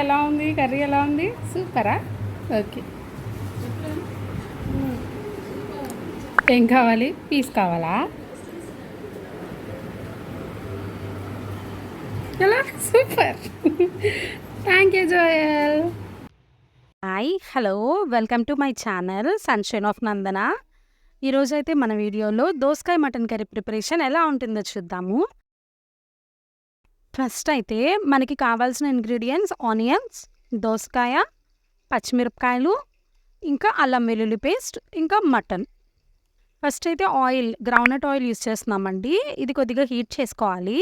ఎలా ఉంది? కర్రీ ఎలా ఉంది? సూపరా? ఓకే. ఏం కావాలి? పీస్ కావాలా? ఎలా? Super. Thank you Joel. Hi, hello, welcome to my channel sunshine of Nandana. ఈరోజైతే మన వీడియోలో దోసకాయ మటన్ కర్రీ ప్రిపరేషన్ ఎలా ఉంటుందో చూద్దాము. ఫస్ట్ అయితే మనకి కావాల్సిన ఇంగ్రీడియంట్స్ ఆనియన్స్, దోసకాయ, పచ్చిమిరపకాయలు, ఇంకా అల్లం వెల్లుల్లి పేస్ట్, ఇంకా మటన్. ఫస్ట్ అయితే ఆయిల్, గ్రౌండ్నట్ ఆయిల్ యూస్ చేస్తున్నామండి. ఇది కొద్దిగా హీట్ చేసుకోవాలి.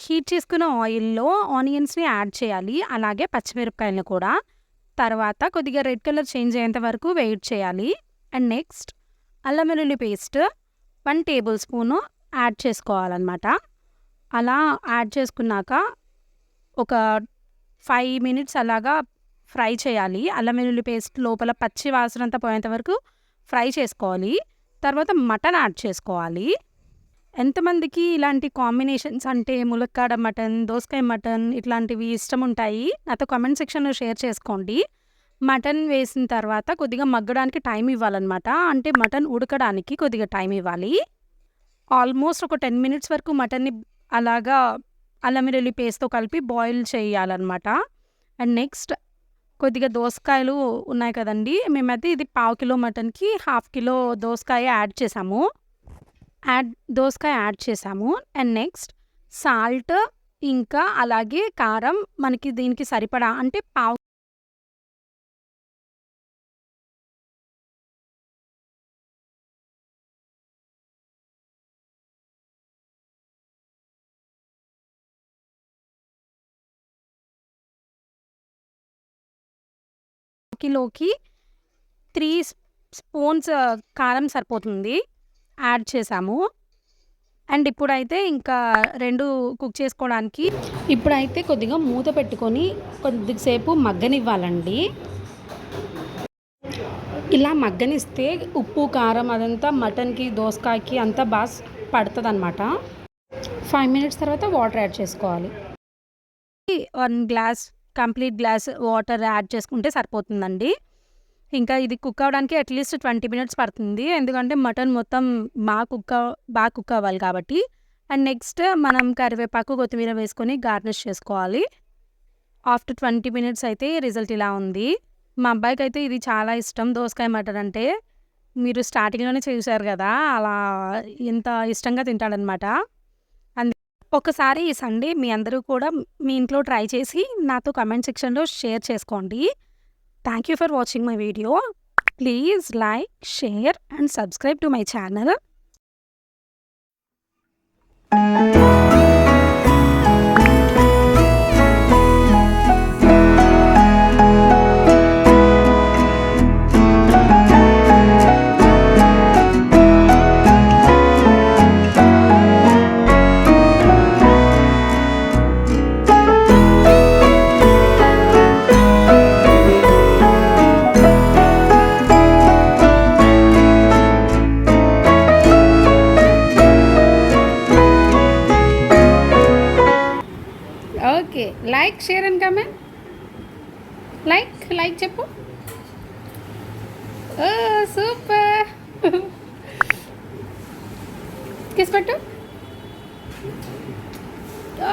హీట్ చేసుకున్న ఆయిల్లో ఆనియన్స్ని యాడ్ చేయాలి, అలాగే పచ్చిమిరపకాయలను కూడా. తర్వాత కొద్దిగా రెడ్ కలర్ చేంజ్ అయ్యేంత వరకు వెయిట్ చేయాలి. అండ్ నెక్స్ట్ అల్లం వెల్లుల్లి పేస్ట్ 1 టేబుల్ స్పూను యాడ్ చేసుకోవాలన్నమాట. అలా యాడ్ చేసుకున్నాక ఒక 5 మినిట్స్ అలాగా ఫ్రై చేయాలి. అల్లం వెల్లుల్లి పేస్ట్ లోపల పచ్చి వాసన అంతా పోయేంత వరకు ఫ్రై చేసుకోవాలి. తర్వాత మటన్ యాడ్ చేసుకోవాలి. ఎంతమందికి ఇలాంటి కాంబినేషన్స్ అంటే ములక్కాడ మటన్, దోసకాయ మటన్ ఇట్లాంటివి ఇష్టం ఉంటాయి, నాతో కామెంట్ సెక్షన్లో షేర్ చేసుకోండి. మటన్ వేసిన తర్వాత కొద్దిగా మగ్గడానికి టైం ఇవ్వాలన్నమాట. అంటే మటన్ ఉడకడానికి కొద్దిగా టైం ఇవ్వాలి. ఆల్మోస్ట్ ఒక 10 మినిట్స్ వరకు మటన్ని అలాగా అల్లం వెల్లుల్లి పేస్ట్తో కలిపి బాయిల్ చేయాలన్నమాట. అండ్ నెక్స్ట్ కొద్దిగా దోసకాయలు ఉన్నాయి కదండి, మేమైతే ఇది 1/2 కిలో మటన్కి 1/2 కిలో దోసకాయ యాడ్ చేసాము. దోసకాయ యాడ్ చేసాము. అండ్ నెక్స్ట్ సాల్ట్, ఇంకా అలాగే కారం మనకి దీనికి సరిపడా, అంటే 1/2 కిలోకి 3 స్పూన్స్ కారం సరిపోతుంది, యాడ్ చేసాము. అండ్ ఇప్పుడైతే ఇంకా 2 కుక్ చేసుకోవడానికి ఇప్పుడైతే కొద్దిగా మూత పెట్టుకొని కొద్దిసేపు మగ్గనివ్వాలండి. ఇలా మగ్గనిస్తే ఉప్పు కారం అదంతా మటన్కి దోసకాయకి అంతా బాగా పడుతుంది అనమాట. 5 మినిట్స్ తర్వాత వాటర్ యాడ్ చేసుకోవాలి. 1 glass, complete glass water add చేసుకుంటే సరిపోతుందండి. ఇంకా ఇది కుక్ అవ్వడానికి అట్లీస్ట్ 20 మినిట్స్ పడుతుంది, ఎందుకంటే మటన్ మొత్తం బాగా కుక్ అవ్వాలి కాబట్టి. అండ్ నెక్స్ట్ మనం కరివేపాకు, కొత్తిమీర వేసుకొని గార్నిష్ చేసుకోవాలి. ఆఫ్టర్ 20 మినిట్స్ అయితే రిజల్ట్ ఇలా ఉంది. మా అబ్బాయికి అయితే ఇది చాలా ఇష్టం, దోసకాయ మటన్ అంటే. మీరు స్టార్టింగ్లోనే చూశారు కదా, అలా ఎంత ఇష్టంగా తింటాడనమాట. ఒకసారి ఈ సండే మీ అందరూ కూడా మీ ఇంట్లో ట్రై చేసి నాతో కమెంట్ సెక్షన్లో షేర్ చేసుకోండి. Thank you for watching my video. Please like, share and subscribe to my channel. Okay, like, share and comment. Like చెప్పు. ఓ సూపర్. కిస్ పెట్టు. ఓ